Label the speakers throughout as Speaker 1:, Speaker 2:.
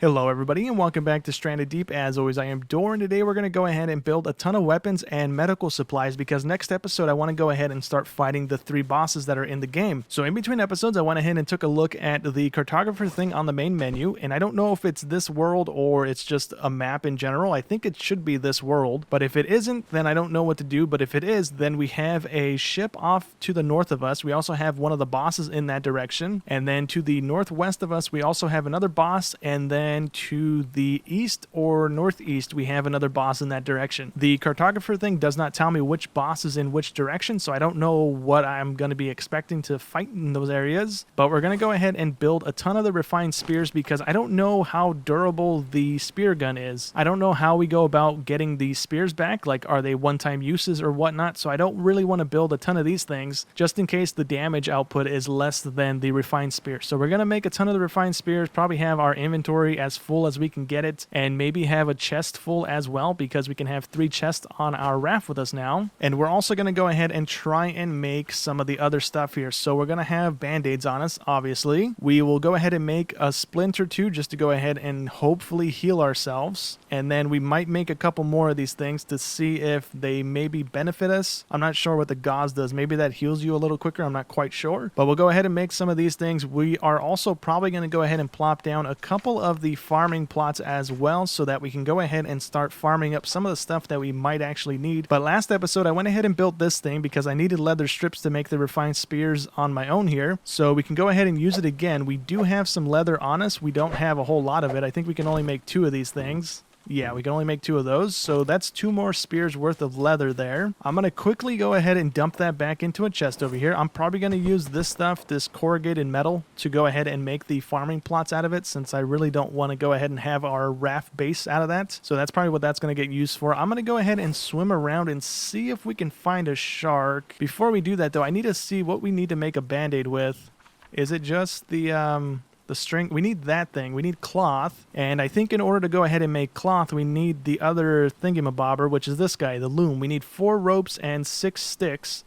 Speaker 1: Hello everybody and welcome back to Stranded Deep. As always, I am Dor, and today we're going to go ahead and build a ton of weapons and medical supplies because next episode I want to go ahead and start fighting the 3 bosses that are in the game. So in between episodes I went ahead and took a look at the cartographer thing on the main menu, and I don't know if it's this world or it's just a map in general. I think it should be this world, but if it isn't, then I don't know what to do. But if it is, then we have a ship off to the north of us. We also have one of the bosses in that direction, and then to the northwest of us we also have another boss, and then to the east or northeast we have another boss in that direction. The cartographer thing does not tell me which boss is in which direction, so I don't know what I'm going to be expecting to fight in those areas. But we're going to go ahead and build a ton of the refined spears because I don't know how durable the spear gun is. I don't know how we go about getting these spears back, like are they one-time uses or whatnot, so I don't really want to build a ton of these things just in case the damage output is less than the refined spear. So we're going to make a ton of the refined spears, probably have our inventory as full as we can get it, and maybe have a chest full as well because we can have 3 chests on our raft with us now. And we're also going to go ahead and try and make some of the other stuff here. So we're going to have band-aids on us, obviously. We will go ahead and make a splint or 2 just to go ahead and hopefully heal ourselves. And then we might make a couple more of these things to see if they maybe benefit us. I'm not sure what the gauze does. Maybe that heals you a little quicker. I'm not quite sure. But we'll go ahead and make some of these things. We are also probably going to go ahead and plop down a couple of the farming plots as well so that we can go ahead and start farming up some of the stuff that we might actually need. But last episode I went ahead and built this thing because I needed leather strips to make the refined spears on my own here, so we can go ahead and use it again. We do have some leather on us. We don't have a whole lot of it. I think we can only make 2 of these things. Yeah, we can only make 2 of those, so that's 2 more spears worth of leather there. I'm going to quickly go ahead and dump that back into a chest over here. I'm probably going to use this stuff, this corrugated metal, to go ahead and make the farming plots out of it, since I really don't want to go ahead and have our raft base out of that. So that's probably what that's going to get used for. I'm going to go ahead and swim around and see if we can find a shark. Before we do that, though, I need to see what we need to make a band-aid with. Is it just the string? We need that thing. We need cloth. And I think in order to go ahead and make cloth, we need the other thingamabobber, which is this guy, the loom. We need 4 ropes and 6 sticks.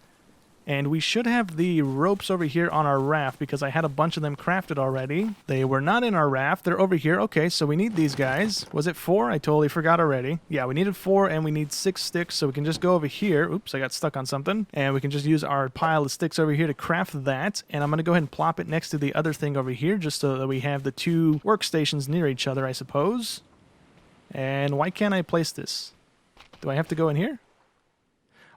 Speaker 1: And we should have the ropes over here on our raft because I had a bunch of them crafted already. They were not in our raft. They're over here. Okay, so we need these guys. Was it 4? I totally forgot already. Yeah, we needed 4 and we need 6 sticks, so we can just go over here. Oops, I got stuck on something. And we can just use our pile of sticks over here to craft that. And I'm going to go ahead and plop it next to the other thing over here just so that we have the 2 workstations near each other, I suppose. And why can't I place this? Do I have to go in here?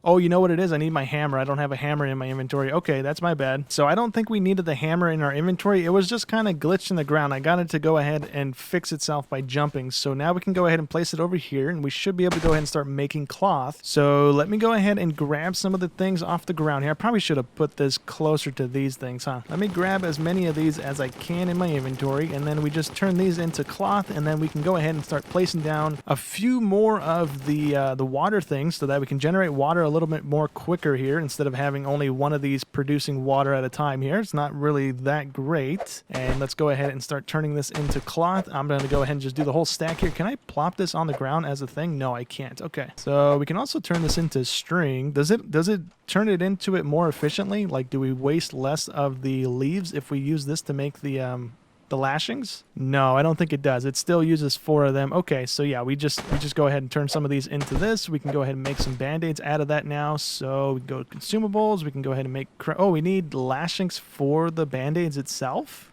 Speaker 1: Oh, you know what it is? I need my hammer. I don't have a hammer in my inventory. Okay, that's my bad. So I don't think we needed the hammer in our inventory. It was just kind of glitched in the ground. I got it to go ahead and fix itself by jumping. So now we can go ahead and place it over here, and we should be able to go ahead and start making cloth. So let me go ahead and grab some of the things off the ground here. I probably should have put this closer to these things, huh? Let me grab as many of these as I can in my inventory, and then we just turn these into cloth, and then we can go ahead and start placing down a few more of the water things so that we can generate water a little bit more quicker here instead of having only one of these producing water at a time here. It's not really that great. And let's go ahead and start turning this into cloth. I'm going to go ahead and just do the whole stack here. Can I plop this on the ground as a thing? No, I can't. Okay. So we can also turn this into string. Does it turn it into it more efficiently? Like, do we waste less of the leaves if we use this to make the lashings? No, I don't think it does. It still uses 4 of them. Okay, so yeah, we just go ahead and turn some of these into this. We can go ahead and make some band-aids out of that now. So we can go to consumables. We can go ahead and make... Oh, we need lashings for the band-aids itself?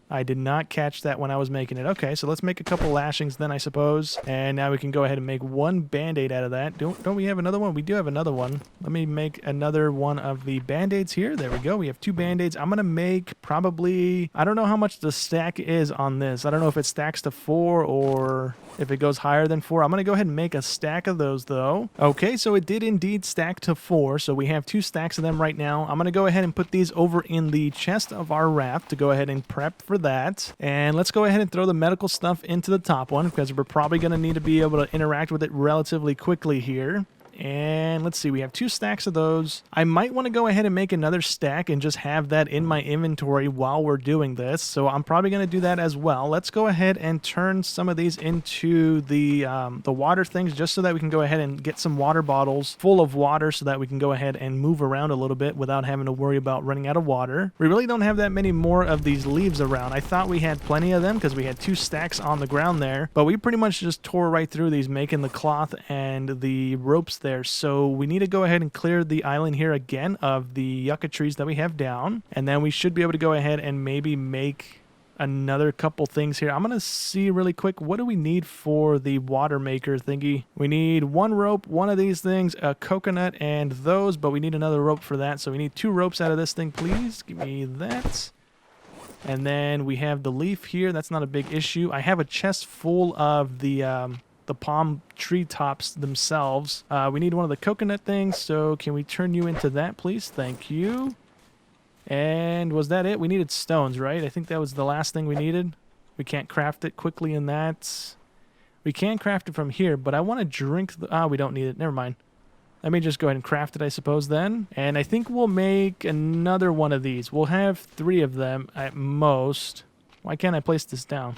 Speaker 1: I did not catch that when I was making it. Okay, so let's make a couple lashings then, I suppose. And now we can go ahead and make 1 band-aid out of that. Don't we have another one? We do have another one. Let me make another one of the band-aids here. There we go. We have 2 band-aids. I'm going to make probably... I don't know how much the stack is on this. I don't know if it stacks to 4 or if it goes higher than 4. I'm going to go ahead and make a stack of those, though. Okay, so it did indeed stack to 4. So we have 2 stacks of them right now. I'm going to go ahead and put these over in the chest of our raft to go ahead and prep for that. And let's go ahead and throw the medical stuff into the top one because we're probably going to need to be able to interact with it relatively quickly here. And let's see, we have 2 stacks of those. I might want to go ahead and make another stack and just have that in my inventory while we're doing this. So I'm probably going to do that as well. Let's go ahead and turn some of these into the water things, just so that we can go ahead and get some water bottles full of water so that we can go ahead and move around a little bit without having to worry about running out of water. We really don't have that many more of these leaves around. I thought we had plenty of them because we had 2 stacks on the ground there, but we pretty much just tore right through these, making the cloth and the ropes there. So we need to go ahead and clear the island here again of the yucca trees that we have down, and then we should be able to go ahead and maybe make another couple things here. I'm gonna see really quick, what do we need for the water maker thingy? We need 1 rope, 1 of these things, a coconut, and those, but we need another rope for that, so we need 2 ropes out of this thing. Please give me that. And then we have the leaf here. That's not a big issue. I have a chest full of the palm tree tops themselves. We need 1 of the coconut things, so can we turn you into that, please? Thank you. And was that it? We needed stones, right? I think that was the last thing we needed. We can't craft it quickly in that. We can craft it from here, but I want to drink the... we don't need it. Never mind. Let me just go ahead and craft it, I suppose, then. And I think we'll make another one of these. We'll have 3 of them at most. Why can't I place this down?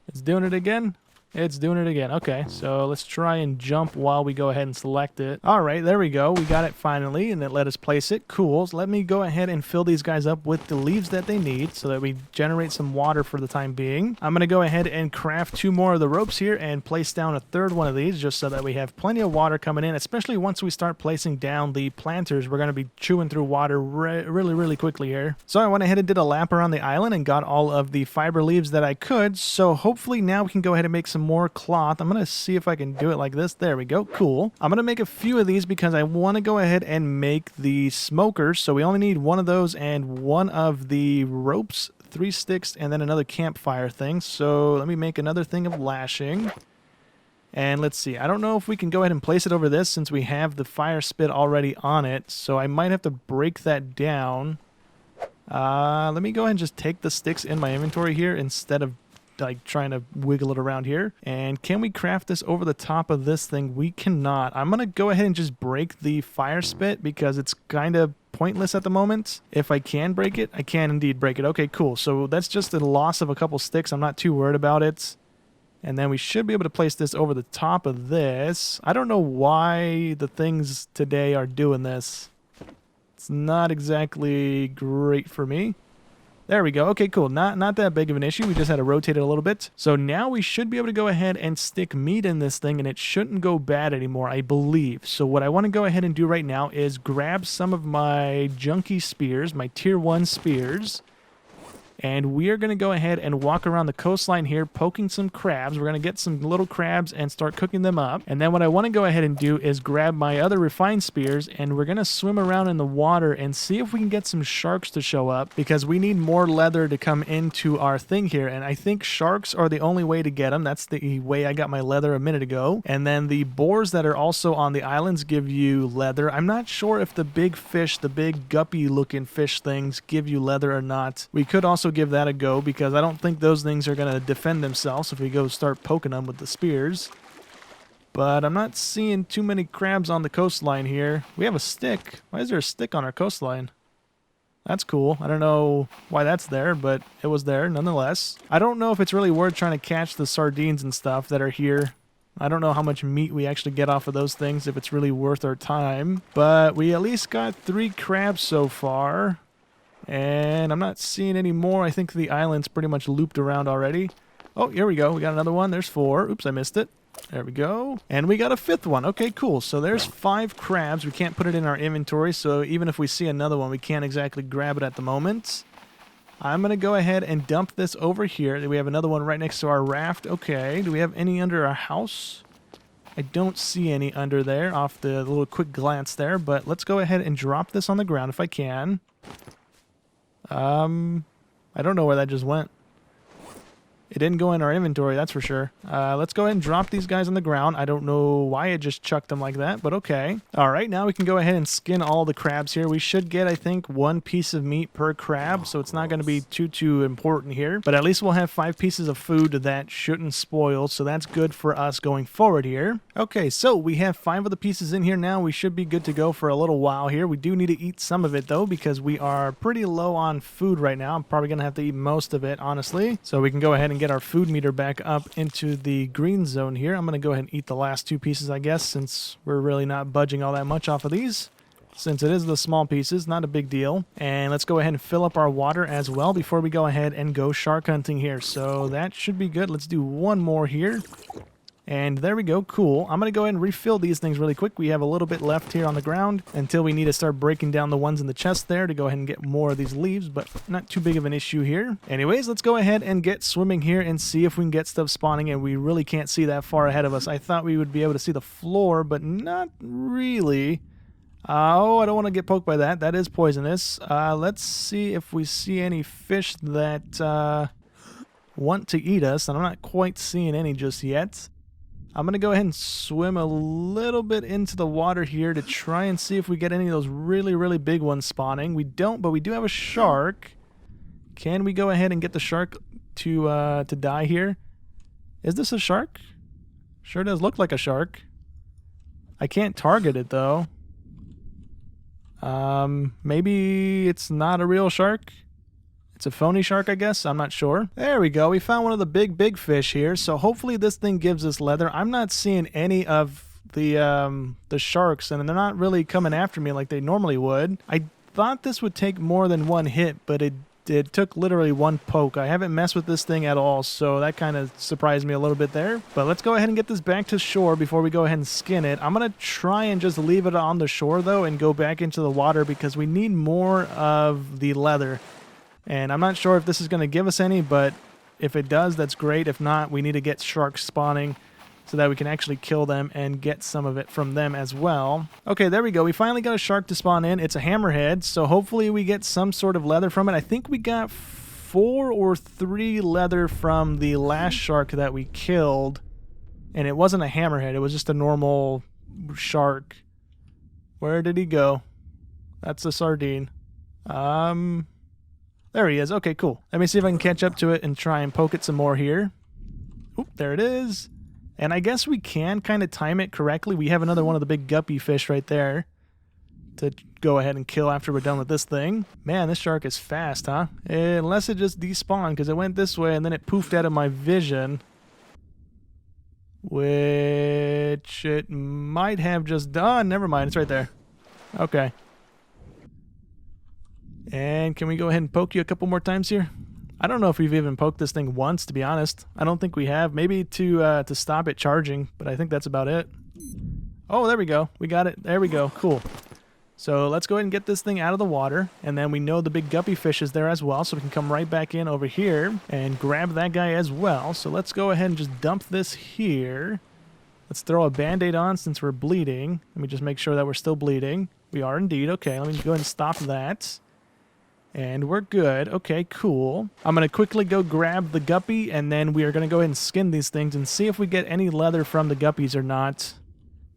Speaker 1: It's doing it again? It's doing it again. Okay, so let's try and jump while we go ahead and select it. All right, there we go. We got it finally, and it let us place it. Cool. So let me go ahead and fill these guys up with the leaves that they need so that we generate some water for the time being. I'm going to go ahead and craft 2 more of the ropes here and place down a 3rd one of these just so that we have plenty of water coming in, especially once we start placing down the planters. We're going to be chewing through water really quickly here. So I went ahead and did a lap around the island and got all of the fiber leaves that I could. So hopefully now we can go ahead and make some more cloth. I'm going to see if I can do it like this. There we go. Cool. I'm going to make a few of these because I want to go ahead and make the smokers. So we only need 1 of those and 1 of the ropes, 3 sticks, and then another campfire thing. So let me make another thing of lashing. And let's see. I don't know if we can go ahead and place it over this since we have the fire spit already on it. So I might have to break that down. Let me go ahead and just take the sticks in my inventory here instead of like trying to wiggle it around here. And can we craft this over the top of this thing? We cannot. I'm gonna go ahead and just break the fire spit because it's kind of pointless at the moment. If I can break it, I can indeed break it. Okay, cool. So that's just a loss of a couple sticks. I'm not too worried about it. And then we should be able to place this over the top of this. I don't know why the things today are doing this. It's not exactly great for me. There we go. Okay, cool. Not that big of an issue. We just had to rotate it a little bit. So now we should be able to go ahead and stick meat in this thing, and it shouldn't go bad anymore, I believe. So what I want to go ahead and do right now is grab some of my junky spears, my tier 1 spears, and we are going to go ahead and walk around the coastline here, poking some crabs. We're going to get some little crabs and start cooking them up. And then what I want to go ahead and do is grab my other refined spears, and we're going to swim around in the water and see if we can get some sharks to show up, because we need more leather to come into our thing here. And I think sharks are the only way to get them. That's the way I got my leather a minute ago. And then the boars that are also on the islands give you leather. I'm not sure if the big fish, the big guppy looking fish things, give you leather or not. We could also give that a go because I don't think those things are going to defend themselves if we go start poking them with the spears. But I'm not seeing too many crabs on the coastline here. We have a stick. Why is there a stick on our coastline? That's cool. I don't know why that's there, but it was there nonetheless. I don't know if it's really worth trying to catch the sardines and stuff that are here. I don't know how much meat we actually get off of those things, if it's really worth our time. But we at least got 3 crabs so far. And I'm not seeing any more. I think the island's pretty much looped around already. Oh, here we go. We got another one. There's 4. Oops, I missed it. There we go. And we got a 5th one. Okay, cool. So there's 5 crabs. We can't put it in our inventory, so even if we see another one, we can't exactly grab it at the moment. I'm going to go ahead and dump this over here. We have another one right next to our raft. Okay, do we have any under our house? I don't see any under there off the little quick glance there, but let's go ahead and drop this on the ground if I can. I don't know where that just went. It didn't go in our inventory, that's for sure. Let's go ahead and drop these guys on the ground. I don't know why it just chucked them like that, but okay. All right, now we can go ahead and skin all the crabs here. We should get, I think, 1 piece of meat per crab, so it's not going to be too important here. But at least we'll have 5 pieces of food that shouldn't spoil, so that's good for us going forward here. Okay, so we have 5 of the pieces in here now. We should be good to go for a little while here. We do need to eat some of it, though, because we are pretty low on food right now. I'm probably going to have to eat most of it, honestly. So we can go ahead and get our food meter back up into the green zone here. I'm going to go ahead and eat the last 2 pieces, I guess, since we're really not budging all that much off of these. Since it is the small pieces, not a big deal. And let's go ahead and fill up our water as well before we go ahead and go shark hunting here. So that should be good. Let's do 1 more here. And there we go, cool. I'm going to go ahead and refill these things really quick. We have a little bit left here on the ground until we need to start breaking down the ones in the chest there to go ahead and get more of these leaves, but not too big of an issue here. Anyways, let's go ahead and get swimming here and see if we can get stuff spawning, and we really can't see that far ahead of us. I thought we would be able to see the floor, but not really. Oh, I don't want to get poked by that. That is poisonous. Let's see if we see any fish that want to eat us, and I'm not quite seeing any just yet. I'm going to go ahead and swim a little bit into the water here to try and see if we get any of those really big ones spawning. We don't, but we do have a shark. Can we go ahead and get the shark to die here? Is this a shark? Sure does look like a shark. I can't target it, though. Maybe it's not a real shark? It's a phony shark, I guess. I'm not sure. There we go. We found one of the big fish here. So hopefully this thing gives us leather. I'm not seeing any of the sharks, and they're not really coming after me like they normally would. I thought this would take more than 1 hit, but it took literally 1 poke. I haven't messed with this thing at all, so that kind of surprised me a little bit there. But let's go ahead and get this back to shore before we go ahead and skin it. I'm going to try and just leave it on the shore, though, and go back into the water because we need more of the leather. And I'm not sure if this is going to give us any, but if it does, that's great. If not, we need to get sharks spawning so that we can actually kill them and get some of it from them as well. Okay, there we go. We finally got a shark to spawn in. It's a hammerhead, so hopefully we get some sort of leather from it. I think we got 4 or 3 leather from the last shark that we killed, and it wasn't a hammerhead. It was just a normal shark. Where did he go? That's a sardine. There he is. Okay, cool. Let me see if I can catch up to it and try and poke it some more here. Oop, there it is. And I guess we can kind of time it correctly. We have another one of the big guppy fish right there to go ahead and kill after we're done with this thing. Man, this shark is fast, huh? Unless it just despawned, because it went this way and then it poofed out of my vision. Which it might have just done. Never mind, it's right there. Okay. And can we go ahead and poke you a couple more times here? I don't know if we've even poked this thing once, to be honest. I don't think we have. Maybe to stop it charging, but I think that's about it. Oh, there we go. We got it. There we go. Cool. So let's go ahead and get this thing out of the water, and then we know the big guppy fish is there as well, so we can come right back in over here and grab that guy as well. So let's go ahead and just dump this here. Let's throw a band-aid on since we're bleeding. Let me just make sure that we're still bleeding. We are indeed. Okay, let me go ahead and stop that. And we're good. Okay, cool. I'm going to quickly go grab the guppy, and then we are going to go ahead and skin these things and see if we get any leather from the guppies or not.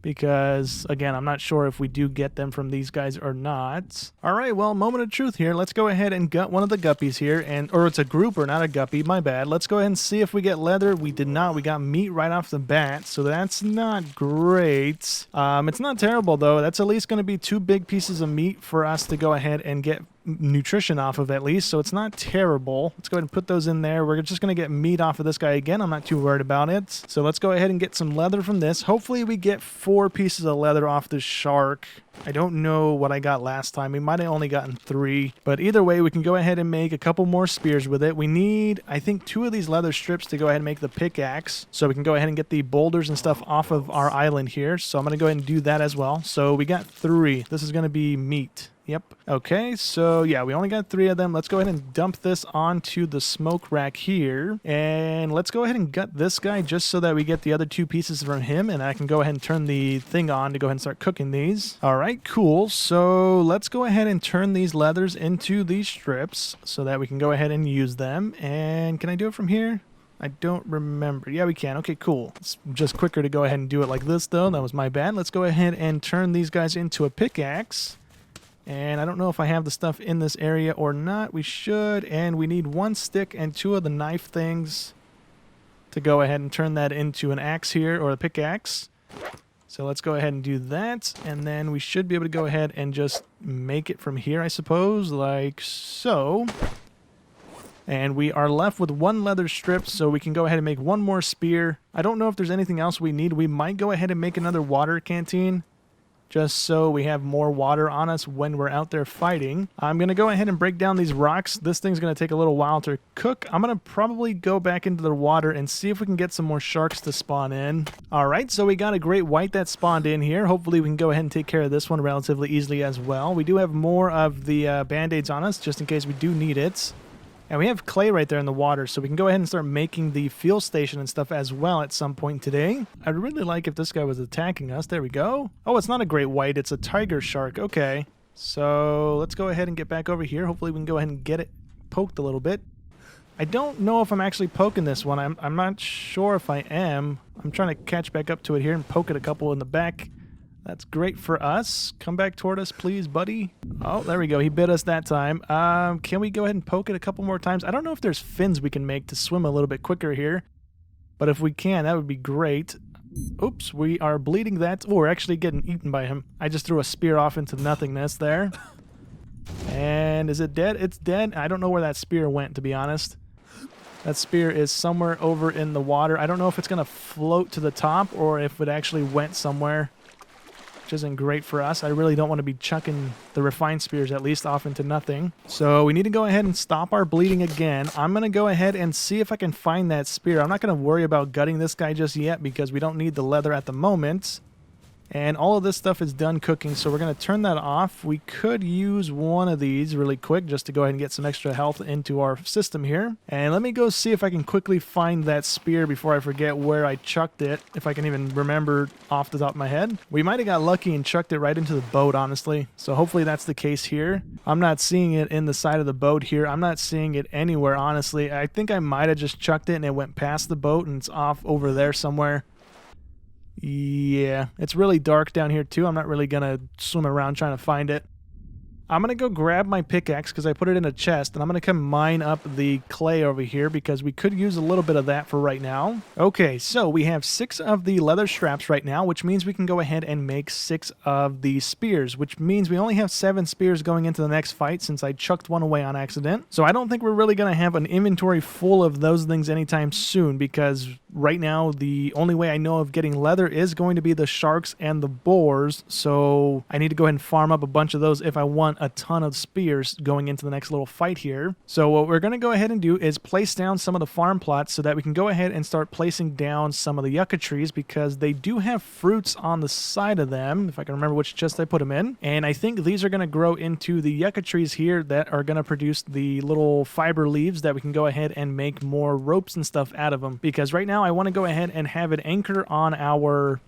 Speaker 1: Because, again, I'm not sure if we do get them from these guys or not. All right, well, moment of truth here. Let's go ahead and gut one of the guppies here. Or it's a grouper, not a guppy. My bad. Let's go ahead and see if we get leather. We did not. We got meat right off the bat, so that's not great. It's not terrible, though. That's at least going to be 2 big pieces of meat for us to go ahead and get nutrition off of at least, so it's not terrible. Let's go ahead and put those in there. We're just going to get meat off of this guy again. I'm not too worried about it. So let's go ahead and get some leather from this. Hopefully we get 4 pieces of leather off this shark. I don't know what I got last time. We might have only gotten 3, but either way, we can go ahead and make a couple more spears with it. We need, I think, 2 of these leather strips to go ahead and make the pickaxe, so we can go ahead and get the boulders and stuff off of our island here. So I'm going to go ahead and do that as well. So we got 3. This is going to be meat. Yep. Okay, so yeah, we only got 3 of them. Let's go ahead and dump this onto the smoke rack here. And let's go ahead and gut this guy just so that we get the other 2 pieces from him. And I can go ahead and turn the thing on to go ahead and start cooking these. All right, cool. So let's go ahead and turn these leathers into these strips so that we can go ahead and use them. And can I do it from here? I don't remember. Yeah, we can. Okay, cool. It's just quicker to go ahead and do it like this, though. That was my bad. Let's go ahead and turn these guys into a pickaxe. And I don't know if I have the stuff in this area or not. We should. And we need 1 stick and 2 of the knife things to go ahead and turn that into an axe here, or a pickaxe. So let's go ahead and do that. And then we should be able to go ahead and just make it from here, I suppose, like so. And we are left with 1 leather strip, so we can go ahead and make 1 more spear. I don't know if there's anything else we need. We might go ahead and make another water canteen, just so we have more water on us when we're out there fighting. I'm going to go ahead and break down these rocks. This thing's going to take a little while to cook. I'm going to probably go back into the water and see if we can get some more sharks to spawn in. All right, so we got a great white that spawned in here. Hopefully we can go ahead and take care of this one relatively easily as well. We do have more of the band-aids on us, just in case we do need it. And we have clay right there in the water, so we can go ahead and start making the fuel station and stuff as well at some point today. I'd really like if this guy was attacking us. There we go. Oh, it's not a great white. It's a tiger shark. Okay. So let's go ahead and get back over here. Hopefully we can go ahead and get it poked a little bit. I don't know if I'm actually poking this one. I'm not sure if I am. I'm trying to catch back up to it here and poke it a couple in the back. That's great for us. Come back toward us, please, buddy. Oh, there we go. He bit us that time. Can we go ahead and poke it a couple more times? I don't know if there's fins we can make to swim a little bit quicker here. But if we can, that would be great. Oops, we are bleeding that. Oh, we're actually getting eaten by him. I just threw a spear off into nothingness there. And is it dead? It's dead. I don't know where that spear went, to be honest. That spear is somewhere over in the water. I don't know if it's going to float to the top or if it actually went somewhere. Isn't great for us. I really don't want to be chucking the refined spears at least off into nothing. So we need to go ahead and stop our bleeding again. I'm going to go ahead and see if I can find that spear. I'm not going to worry about gutting this guy just yet because we don't need the leather at the moment. And all of this stuff is done cooking, so we're going to turn that off. We could use one of these really quick just to go ahead and get some extra health into our system here. And let me go see if I can quickly find that spear before I forget where I chucked it, if I can even remember off the top of my head. We might have got lucky and chucked it right into the boat, honestly. So hopefully that's the case here. I'm not seeing it in the side of the boat here. I'm not seeing it anywhere, honestly. I think I might have just chucked it and it went past the boat and it's off over there somewhere. Yeah, it's really dark down here too. I'm not really going to swim around trying to find it. I'm going to go grab my pickaxe because I put it in a chest, and I'm going to come mine up the clay over here because we could use a little bit of that for right now. Okay, so we have 6 of the leather straps right now, which means we can go ahead and make 6 of the spears, which means we only have 7 spears going into the next fight since I chucked one away on accident. So I don't think we're really going to have an inventory full of those things anytime soon because right now the only way I know of getting leather is going to be the sharks and the boars, so I need to go ahead and farm up a bunch of those if I want a ton of spears going into the next little fight here. So what we're going to go ahead and do is place down some of the farm plots so that we can go ahead and start placing down some of the yucca trees because they do have fruits on the side of them, if I can remember which chest I put them in. And I think these are going to grow into the yucca trees here that are going to produce the little fiber leaves that we can go ahead and make more ropes and stuff out of them. Because right now I want to go ahead and have an anchor on our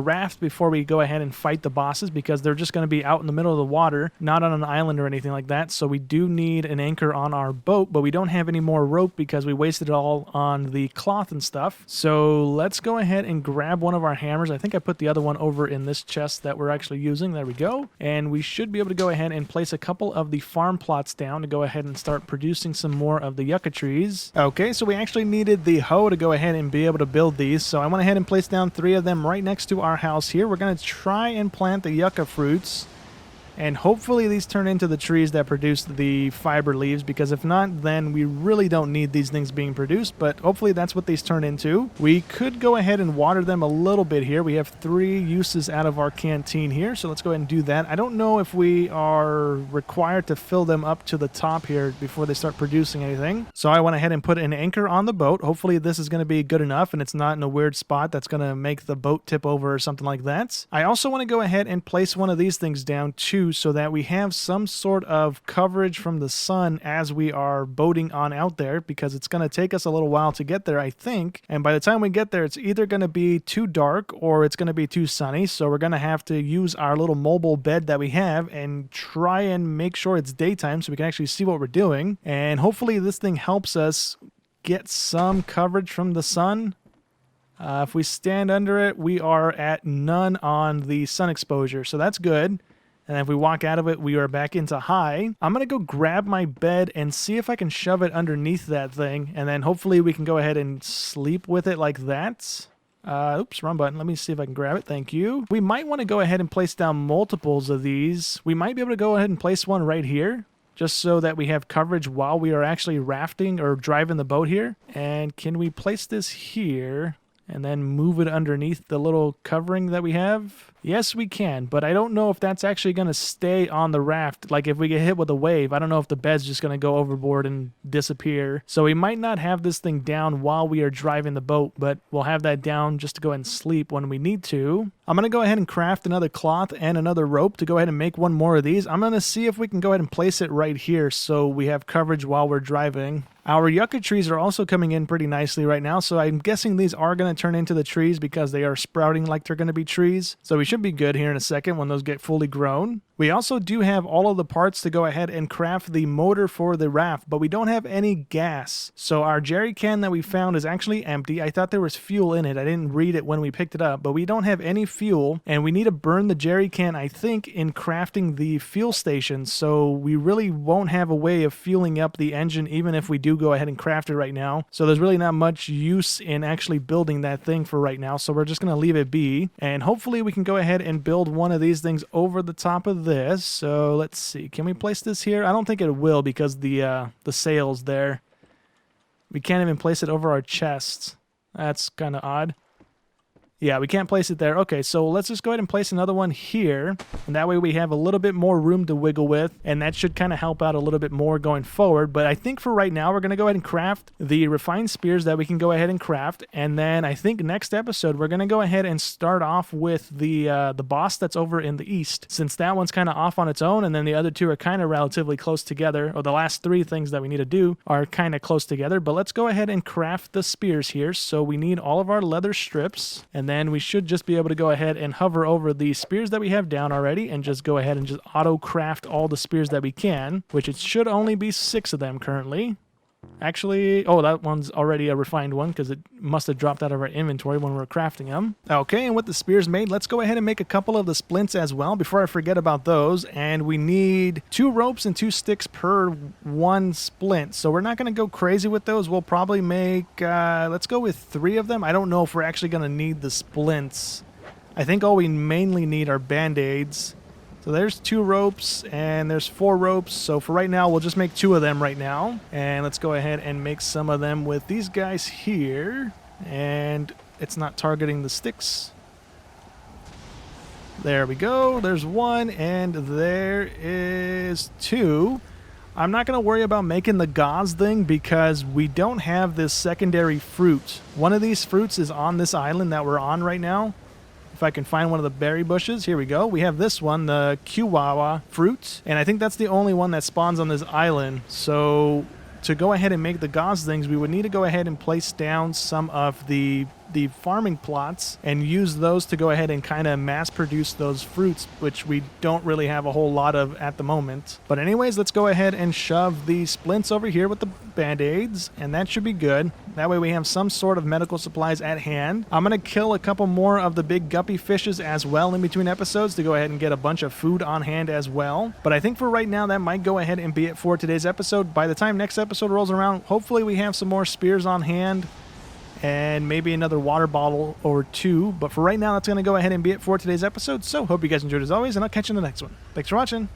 Speaker 1: raft before we go ahead and fight the bosses because they're just going to be out in the middle of the water, not on an island or anything like that. So we do need an anchor on our boat, but we don't have any more rope because we wasted it all on the cloth and stuff. So let's go ahead and grab one of our hammers. I think I put the other one over in this chest that we're actually using. There we go. And we should be able to go ahead and place a couple of the farm plots down to go ahead and start producing some more of the yucca trees. Okay, so we actually needed the hoe to go ahead and be able to build these. So I went ahead and placed down 3 of them right next to our house here. We're going to try and plant the yucca fruits and hopefully these turn into the trees that produce the fiber leaves because if not, then we really don't need these things being produced, but hopefully that's what these turn into. We could go ahead and water them a little bit here. We have 3 uses out of our canteen here, so let's go ahead and do that. I don't know if we are required to fill them up to the top here before they start producing anything. So I went ahead and put an anchor on the boat. Hopefully this is going to be good enough and it's not in a weird spot that's going to make the boat tip over or something like that. I also want to go ahead and place one of these things down too, so that we have some sort of coverage from the sun as we are boating on out there because it's going to take us a little while to get there, I think. And by the time we get there, it's either going to be too dark or it's going to be too sunny. So we're going to have to use our little mobile bed that we have and try and make sure it's daytime so we can actually see what we're doing. And hopefully this thing helps us get some coverage from the sun. If we stand under it, we are at none on the sun exposure, so that's good. And if we walk out of it, we are back into high. I'm going to go grab my bed and see if I can shove it underneath that thing, and then hopefully we can go ahead and sleep with it like that. Oops, wrong button. Let me see if I can grab it. Thank you. We might want to go ahead and place down multiples of these. We might be able to go ahead and place one right here, just so that we have coverage while we are actually rafting or driving the boat here. And can we place this here and then move it underneath the little covering that we have? Yes, we can, but I don't know if that's actually going to stay on the raft. Like if we get hit with a wave, I don't know if the bed's just going to go overboard and disappear. So we might not have this thing down while we are driving the boat, but we'll have that down just to go ahead and sleep when we need to. I'm going to go ahead and craft another cloth and another rope to go ahead and make one more of these. I'm going to see if we can go ahead and place it right here so we have coverage while we're driving. Our yucca trees are also coming in pretty nicely right now, so I'm guessing these are going to turn into the trees because they are sprouting like they're going to be trees. So we should be good here in a second when those get fully grown. We also do have all of the parts to go ahead and craft the motor for the raft, but we don't have any gas. So our jerry can that we found is actually empty. I thought there was fuel in it. I didn't read it when we picked it up, but we don't have any fuel, and we need to burn the jerry can, I think, in crafting the fuel station. So we really won't have a way of fueling up the engine even if we do go ahead and craft it right now. So there's really not much use in actually building that thing for right now. So we're just going to leave it be, and hopefully we can go ahead and build one of these things over the top of this. So let's see, can we place this here? I don't think it will because the sail's there. We can't even place it over our chests. That's kind of odd. Yeah, we can't place it there. Okay, so let's just go ahead and place another one here, and that way we have a little bit more room to wiggle with, and that should kind of help out a little bit more going forward. But I think for right now, we're going to go ahead and craft the refined spears that we can go ahead and craft, and then I think next episode, we're going to go ahead and start off with the boss that's over in the east, since that one's kind of off on its own, and then the other two are kind of relatively close together, or the last three things that we need to do are kind of close together. But let's go ahead and craft the spears here. So we need all of our leather strips, and then we should just be able to go ahead and hover over the spears that we have down already and just go ahead and just auto craft all the spears that we can, which it should only be 6 of them currently. Actually, oh, that one's already a refined one because it must have dropped out of our inventory when we were crafting them. Okay, and with the spears made, let's go ahead and make a couple of the splints as well before I forget about those. And we need 2 ropes and 2 sticks per 1 splint. So we're not going to go crazy with those. We'll probably make, let's go with 3 of them. I don't know if we're actually going to need the splints. I think all we mainly need are band-aids. So there's 2 ropes and there's 4 ropes. So for right now, we'll just make 2 of them right now. And let's go ahead and make some of them with these guys here. And it's not targeting the sticks. There we go. There's 1 and there is 2. I'm not going to worry about making the gauze thing because we don't have this secondary fruit. One of these fruits is on this island that we're on right now. If I can find one of the berry bushes, here we go. We have this one, the kiwawa fruit, and I think that's the only one that spawns on this island. So to go ahead and make the gauze things, we would need to go ahead and place down some of the farming plots and use those to go ahead and kind of mass produce those fruits, which we don't really have a whole lot of at the moment. But anyways, let's go ahead and shove the splints over here with the band-aids, and that should be good. That way we have some sort of medical supplies at hand. I'm going to kill a couple more of the big guppy fishes as well in between episodes to go ahead and get a bunch of food on hand as well. But I think for right now, that might go ahead and be it for today's episode. By the time next episode rolls around, hopefully we have some more spears on hand and maybe another water bottle or 2. But for right now, that's going to go ahead and be it for today's episode. So hope you guys enjoyed as always, and I'll catch you in the next one. Thanks for watching.